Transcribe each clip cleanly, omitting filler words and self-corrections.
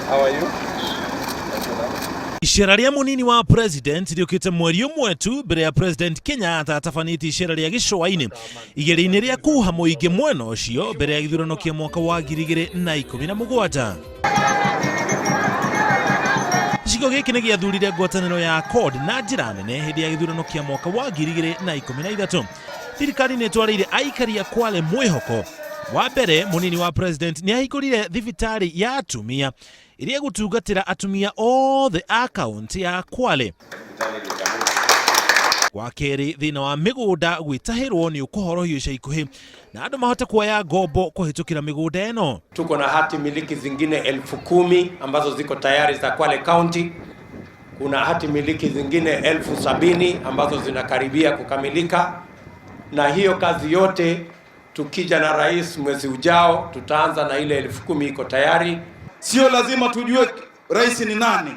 How are you? Icera ria munini wa president riukite mweri umwe tu mbere ya president Kenyatta atafaniti icera ria gicuaini igeri-ini ria kuha muingi mwena ucio mbere ya githurano kia mwaka wa 2017. Gĩcigo gĩkĩ nĩ gĩathurire ngwatanĩro ya CORD na njĩra nene hĩndĩ ya gĩthurano kia mwaka wa 2013. Thirikari nĩ ĩtwarĩire aikari a Kwale mwĩhoko. Wa mbere, munini wa president nĩ ahingurire thibitari ya atumia iria gutungatĩra atumia othe a kaunti ya Kwale. Wa kerĩ, thĩna wa migunda gwitahirwo nĩ ũkũhorohio ica ikuhĩ na andũ mahote kuoya ngombo kũhĩtũkĩra migunda ĩno. Tuko na hati miliki zingine 10,000 ambazo ziko tayari za Kwale County. Kuna hati miliki zingine 70,000 ambazo zinakaribia kukamilika, na hiyo kazi yote tukija na rais mwezi ujao tutaanza na ile 10,000 iko tayari. Sio lazima tujue rais ni nani.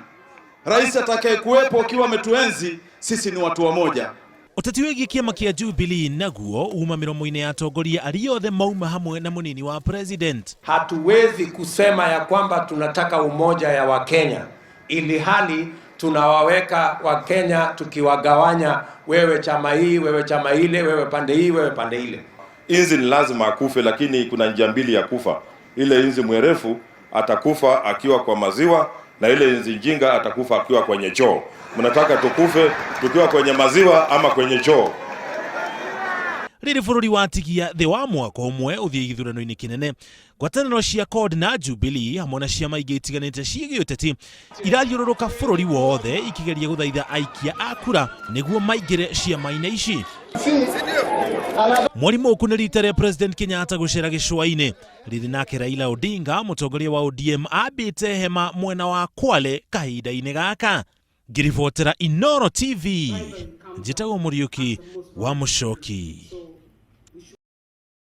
Rais atakaye kuwepo akiwa ametuenzi, sisi ni watu wamoja. Ũteti wĩgiĩ kĩama kĩa Jubilee naguo uma mĩromo-inĩ ya atongoria arĩa othe mauma hamwe na munini wa president. Hatuwezi kusema ya kwamba tunataka umoja ya Wakenya ili hali tunawaweka Wakenya tukiwagawanya, wewe chama hii, wewe chama ile, wewe pande hii, wewe pande ile. Inzi ni lazima akufe, lakini kuna njia mbili ya kufa. Ile inzi mwerefu atakufa akiwa kwa maziwa na ile inzi njinga atakufa akiwa kwenye choo. Mnataka tukufe tukiwa kwenye maziwa ama kwenye choo? Rĩrĩ bũrũri watigia thĩ wa mwaka ũmwe ũthiĩ gĩthurano-inĩ kĩnene, ngwatanĩro cia CORD na Jubilee hamwe na ciama ingĩ itiganĩte ciĩgiĩ ũteti irathiũrũrũka bũrũri wothe ikĩgeria gũthaitha aikia a kura nĩguo maingĩre ciama-inĩ ici. Mweri mũku nĩ rita rĩa president Kenyatta gũcera gĩcũa-inĩ, rĩrĩ nake Raila Odinga mũtongoria wa ODM ambĩte hema mwena wa Kwale kahinda-inĩ gaka. Ngĩribotera Inooro TV, njĩtagwo Mũriũki wa Mũcoki.